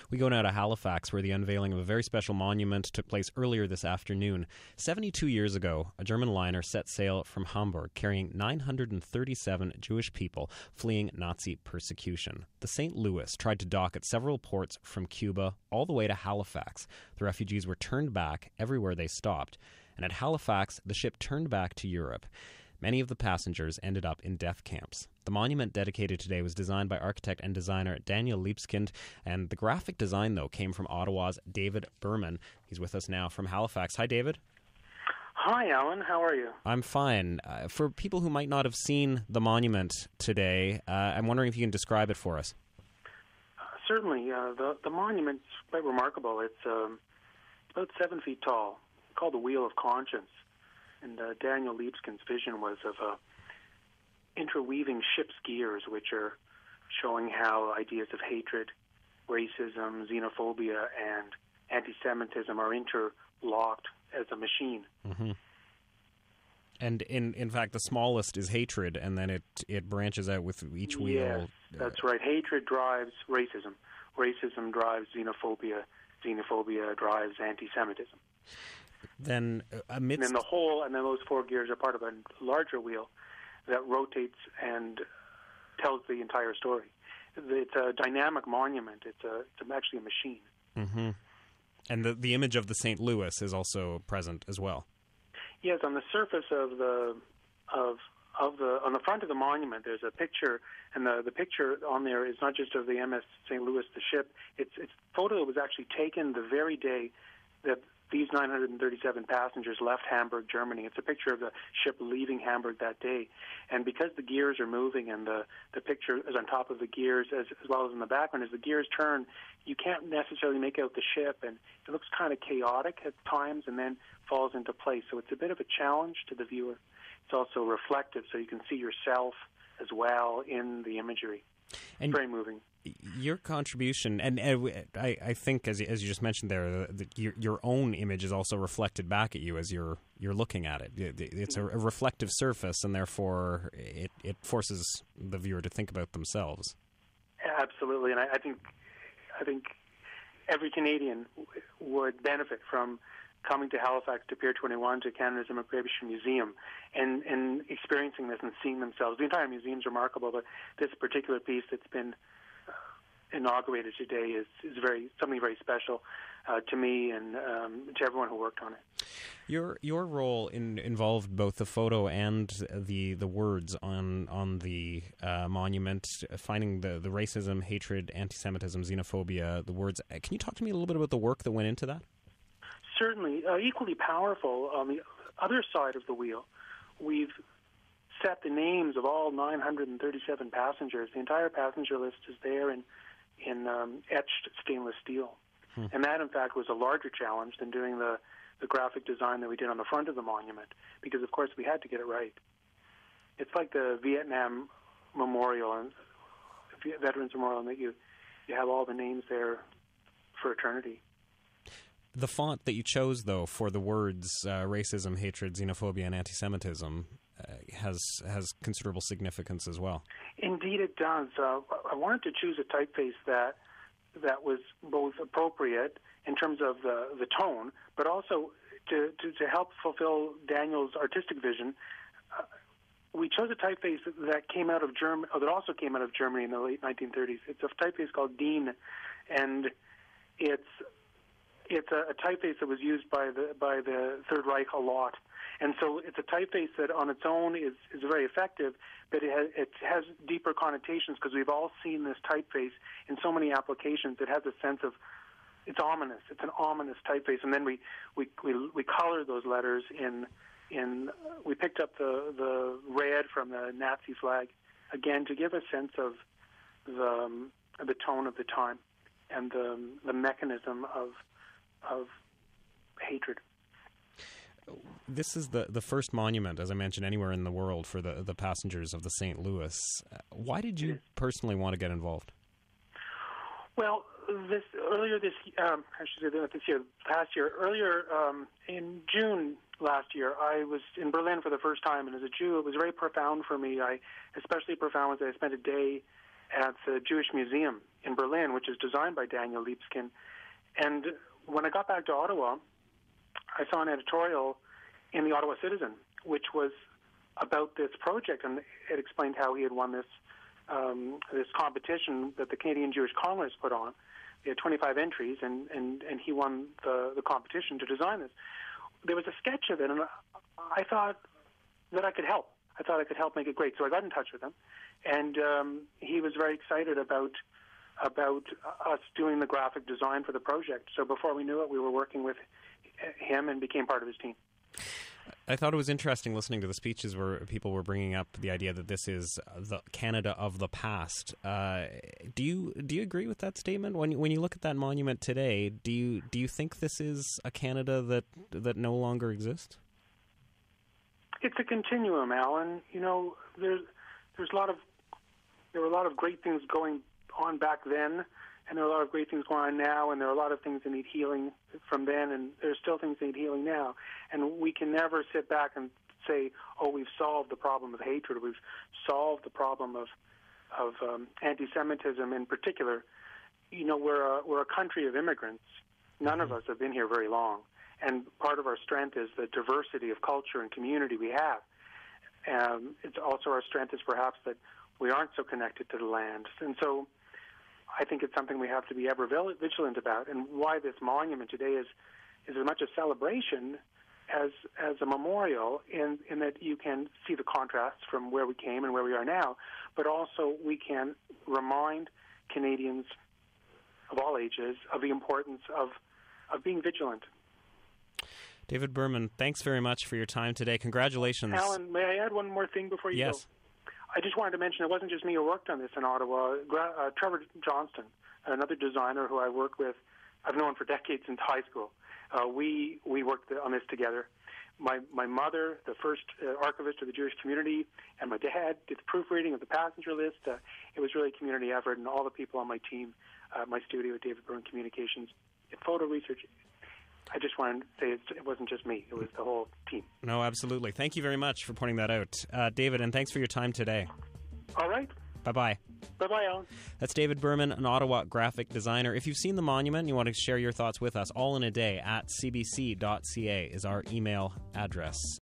We go now to Halifax, where the unveiling of a very special monument took place earlier this afternoon. 72 years ago, a German liner set sail from Hamburg carrying 937 Jewish people fleeing Nazi persecution. The St. Louis tried to dock at several ports from Cuba all the way to Halifax. The refugees were turned back everywhere they stopped, and at Halifax, the ship turned back to Europe. Many of the passengers ended up in death camps. The monument dedicated today was designed by architect and designer Daniel Libeskind, and the graphic design, though, came from Ottawa's David Berman. He's with us now from Halifax. Hi, David. Hi, Alan. How are you? I'm fine. For people who might not have seen the monument today, I'm wondering if you can describe it for us. Certainly. The monument's quite remarkable. It's about 7 feet tall, called the Wheel of Conscience. And Daniel Liebeskind's vision was of interweaving ship's gears, which are showing how ideas of hatred, racism, xenophobia, and anti-Semitism are interlocked as a machine. Mm-hmm. And in fact, the smallest is hatred, and then it branches out with each wheel. Yes, that's right. Hatred drives racism. Racism drives xenophobia. Xenophobia drives anti-Semitism. Then amidst... And then those four gears are part of a larger wheel that rotates and tells the entire story. It's a dynamic monument. It's actually a machine. Mm-hmm. And the image of the St. Louis is also present as well. Yes, on the surface of on the front of the monument, there's a picture, and the picture on there is not just of the MS St. Louis, the ship. Its photo was actually taken the very day that these 937 passengers left Hamburg, Germany. It's a picture of the ship leaving Hamburg that day. And because the gears are moving and the picture is on top of the gears as well as in the background, as the gears turn, you can't necessarily make out the ship, and it looks kind of chaotic at times and then falls into place. So it's a bit of a challenge to the viewer. It's also reflective, so you can see yourself as well in the imagery. And very moving. Your contribution, and I think, as you just mentioned there, your own image is also reflected back at you as you're looking at it. It's a reflective surface, and therefore it forces the viewer to think about themselves. Absolutely, and I think every Canadian would benefit from coming to Halifax, to Pier 21, to Canada's Immigration Museum, and experiencing this and seeing themselves. The entire museum's remarkable, but this particular piece that's been inaugurated today is something very special to me and to everyone who worked on it. Your role involved both the photo and the words on the monument, finding the racism, hatred, anti-Semitism, xenophobia, the words. Can you talk to me a little bit about the work that went into that? Certainly. Equally powerful, on the other side of the wheel, we've set the names of all 937 passengers. The entire passenger list is there in etched stainless steel. And that, in fact, was a larger challenge than doing the graphic design that we did on the front of the monument, because, of course, we had to get it right. It's like the Vietnam Memorial and Veterans Memorial, and that you have all the names there for eternity. The font that you chose, though, for the words racism, hatred, xenophobia, and anti-Semitism has considerable significance as well. Indeed it does. I wanted to choose a typeface that was both appropriate in terms of the tone, but also to help fulfill Daniel's artistic vision. We chose a typeface that came out of that also came out of Germany in the late 1930s. It's a typeface called DIN, and it's a typeface that was used by the Third Reich a lot. And so it's a typeface that on its own is very effective, but it has deeper connotations because we've all seen this typeface in so many applications. It has a sense of, it's ominous. It's an ominous typeface. And then we color those letters we picked up the red from the Nazi flag, again, to give a sense of the tone of the time and the mechanism of hatred. This is the first monument, as I mentioned, anywhere in the world for the passengers of the St. Louis. Why did you personally want to get involved? Well, earlier in June last year, I was in Berlin for the first time, and as a Jew, it was very profound for me. Especially profound was I spent a day at the Jewish Museum in Berlin, which is designed by Daniel Libeskind. And when I got back to Ottawa, I saw an editorial in the Ottawa Citizen, which was about this project, and it explained how he had won this competition that the Canadian Jewish Congress put on. They had 25 entries, and he won the competition to design this. There was a sketch of it, and I thought that I could help. I thought I could help make it great, so I got in touch with him, and he was very excited about us doing the graphic design for the project. So before we knew it, we were working with him and became part of his team. I thought it was interesting listening to the speeches where people were bringing up the idea that this is the Canada of the past. Do you agree with that statement? When you look at that monument today, do you think this is a Canada that no longer exists? It's a continuum, Alan. You know, there were a lot of great things going on back then, and there are a lot of great things going on now, and there are a lot of things that need healing from then, and there's still things that need healing now. And we can never sit back and say, oh, we've solved the problem of hatred, or we've solved the problem of anti-Semitism in particular. You know, we're a country of immigrants. None of us have been here very long, and part of our strength is the diversity of culture and community we have. It's also our strength is perhaps that we aren't so connected to the land. And so I think it's something we have to be ever vigilant about, and why this monument today is as much a celebration as a memorial in that you can see the contrasts from where we came and where we are now, but also we can remind Canadians of all ages of the importance of being vigilant. David Berman, thanks very much for your time today. Congratulations. Alan, may I add one more thing before you go? Yes. I just wanted to mention it wasn't just me who worked on this in Ottawa. Trevor Johnston, another designer who I work with, I've known for decades since high school. We worked on this together. My mother, the first archivist of the Jewish community, and my dad did the proofreading of the passenger list. It was really a community effort, and all the people on my team, my studio at David Berman Communications, photo research. I just wanted to say it wasn't just me. It was the whole team. No, absolutely. Thank you very much for pointing that out. David, and thanks for your time today. All right. Bye-bye. Bye-bye, Alan. That's David Berman, an Ottawa graphic designer. If you've seen the monument and you want to share your thoughts with us, all in a day at cbc.ca is our email address.